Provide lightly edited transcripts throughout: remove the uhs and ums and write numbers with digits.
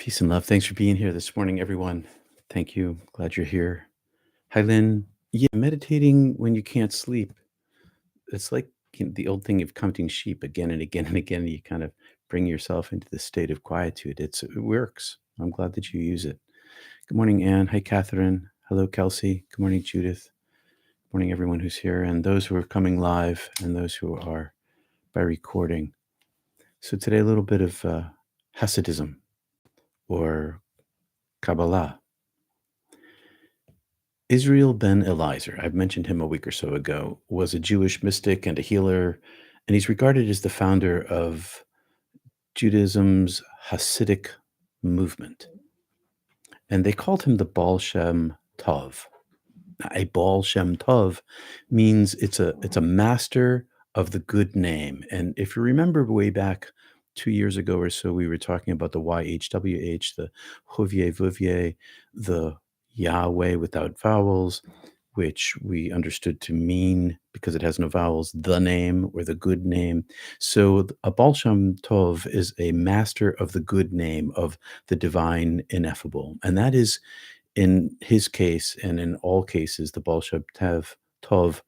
Peace and love. Thanks for being here this morning, everyone. Thank you. Glad you're here. Hi, Lynn. Yeah, meditating when you can't sleep. It's like the old thing of counting sheep again and again and again. You kind of bring yourself into the state of quietude. It works. I'm glad that you use it. Good morning, Anne. Hi, Catherine. Hello, Kelsey. Good morning, Judith. Good morning, everyone who's here and those who are coming live and those who are by recording. So today, a little bit of Hasidism or Kabbalah. Israel ben Eliezer, I've mentioned him a week or so ago, was a Jewish mystic and a healer, and he's regarded as the founder of Judaism's Hassidic movement. And they called him the Baal Shem Tov. A Baal Shem Tov means it's a master of the good name. And if you remember way back 2 years ago or so, we were talking about the YHWH, the Hovye Vuvye, the Yahweh without vowels, which we understood to mean, because it has no vowels, the name or the good name. So a Baal Shem Tov is a master of the good name of the divine ineffable. And that is, in his case and in all cases, the Baal Shem Tov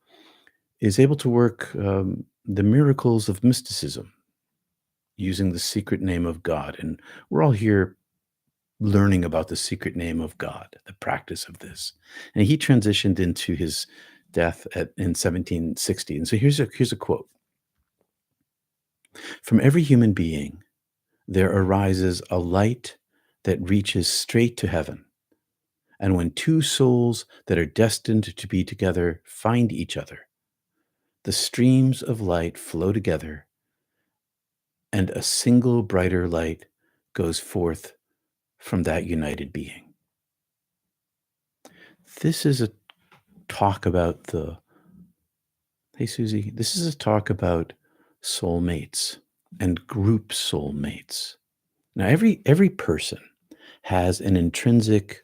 is able to work the miracles of mysticism using the secret name of God. And we're all here learning about the secret name of God, the practice of this. And he transitioned into his death in 1760. And so here's a quote. From every human being, there arises a light that reaches straight to heaven. And when two souls that are destined to be together find each other, the streams of light flow together, and a single brighter light goes forth from that united being. This is a talk about hey Susie, this is a talk about soulmates and group soulmates. Now, every person has an intrinsic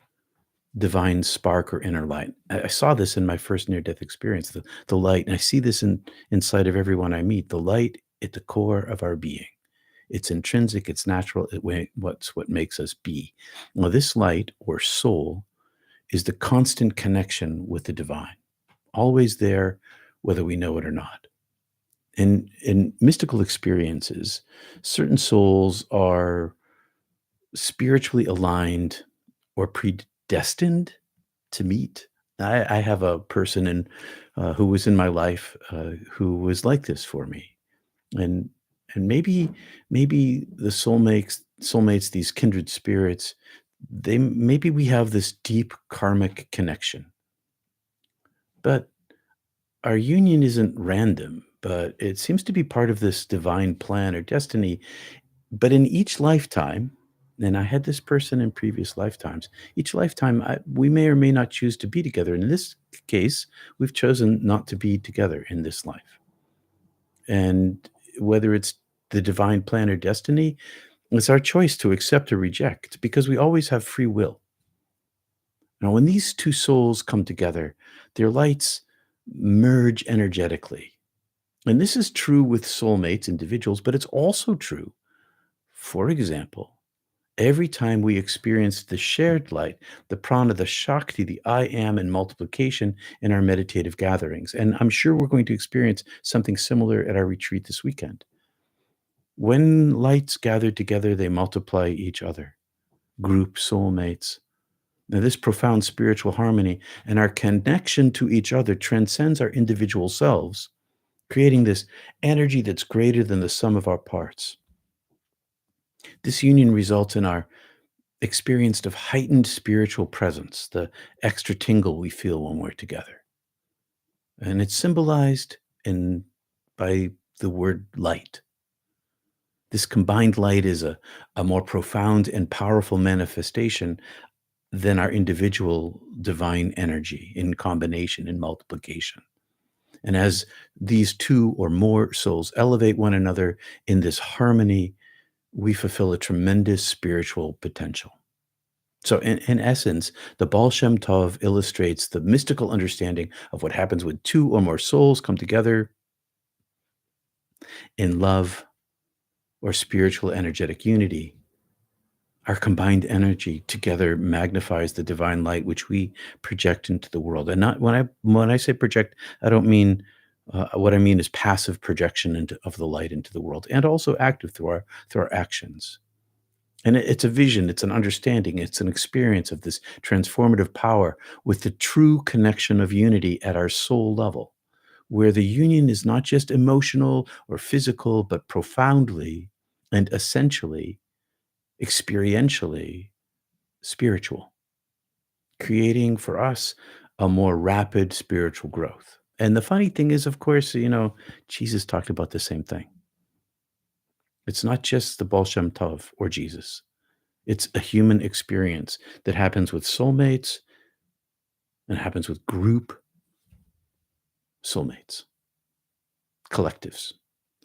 divine spark or inner light. I saw this in my first near-death experience, the light, and I see this inside of everyone I meet, the light at the core of our being. It's intrinsic, it's natural, what makes us be. Now, this light or soul is the constant connection with the divine, always there, whether we know it or not. In mystical experiences, certain souls are spiritually aligned or predestined to meet. I have a person who was in my life who was like this for me, and maybe the soulmates, these kindred spirits, maybe we have this deep karmic connection, but our union isn't random, but it seems to be part of this divine plan or destiny. But in each lifetime, and I had this person in previous lifetimes, each lifetime we may or may not choose to be together. In this case, we've chosen not to be together in this life. And whether it's the divine plan or destiny, it's our choice to accept or reject, because we always have free will. Now, when these two souls come together, their lights merge energetically. And this is true with soulmates, individuals, but it's also true, for example, every time we experience the shared light, the prana, the shakti, the I am, and multiplication in our meditative gatherings. And I'm sure we're going to experience something similar at our retreat this weekend. When lights gather together, they multiply each other, group soulmates. Now, this profound spiritual harmony and our connection to each other transcends our individual selves, creating this energy that's greater than the sum of our parts. This union results in our experience of heightened spiritual presence, the extra tingle we feel when we're together. And it's symbolized by the word light. This combined light is a more profound and powerful manifestation than our individual divine energy in combination, in multiplication. And as these two or more souls elevate one another in this harmony, we fulfill a tremendous spiritual potential. So in essence, the Baal Shem Tov illustrates the mystical understanding of what happens when two or more souls come together in love or spiritual energetic unity. Our combined energy together magnifies the divine light which we project into the world. And not when I say project, I don't mean what I mean is passive projection of the light into the world, and also active through our actions. And it's a vision, it's an understanding, it's an experience of this transformative power with the true connection of unity at our soul level, where the union is not just emotional or physical, but profoundly and essentially, experientially spiritual, creating for us a more rapid spiritual growth. And the funny thing is, of course, Jesus talked about the same thing. It's not just the Baal Shem Tov or Jesus. It's a human experience that happens with soulmates and happens with group soulmates, collectives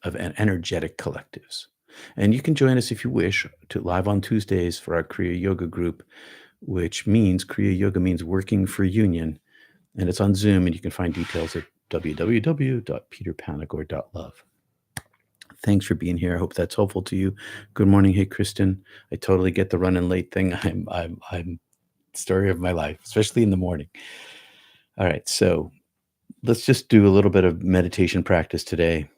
of energetic collectives. And you can join us if you wish to live on Tuesdays for our Kriya Yoga group, which means Kriya Yoga means working for union. And it's on Zoom, and you can find details at www.peterpanagore.love. Thanks for being here. I hope that's helpful to you. Good morning. Hey, Kristen. I totally get the running late thing. I'm story of my life, especially in the morning. All right. So let's just do a little bit of meditation practice today.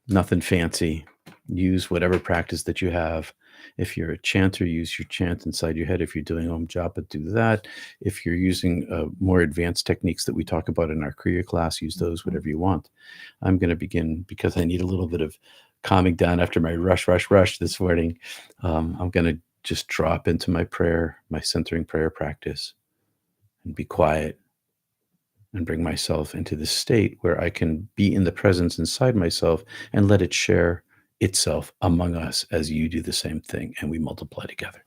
Nothing fancy. Use whatever practice that you have. If you're a chanter, use your chant inside your head. If you're doing Om Japa, do that. If you're using more advanced techniques that we talk about in our Kriya class, use those, whatever you want. I'm going to begin because I need a little bit of calming down after my rush this morning. I'm going to just drop into my prayer, my centering prayer practice, and be quiet and bring myself into this state where I can be in the presence inside myself and let it share itself among us as you do the same thing and we multiply together.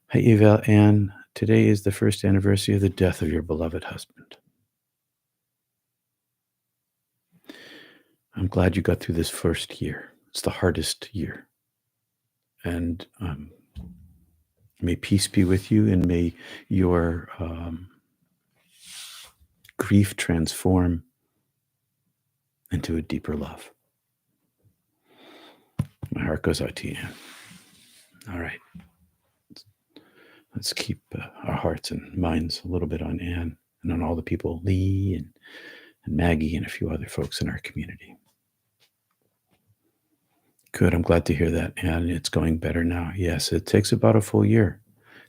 Hi, Eva Ann. Today is the first anniversary of the death of your beloved husband. I'm glad you got through this first year. It's the hardest year. And may peace be with you, and may your grief transform into a deeper love. My heart goes out to you, Ann. All right. Let's keep our hearts and minds a little bit on Ann and on all the people, Lee and Maggie and a few other folks in our community. Good. I'm glad to hear that, Ann. It's going better now. Yes, it takes about a full year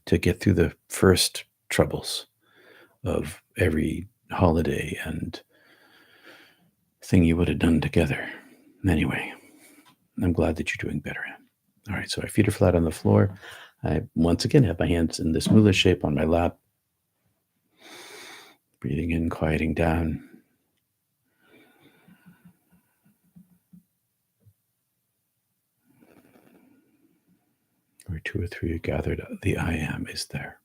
to get through the first troubles of every holiday and thing you would have done together. Anyway, I'm glad that you're doing better, Ann. All right, so my feet are flat on the floor. I once again have my hands in this mula shape on my lap. Breathing in, quieting down. Where two or three are gathered, the I am is there.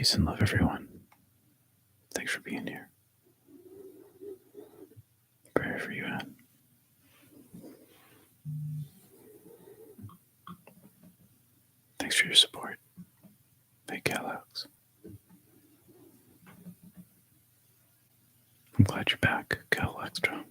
Peace and love, everyone. Thanks for being here. Prayer for you, Anne. Thanks for your support. Hey, Alex. I'm glad you're back, Cal Extra.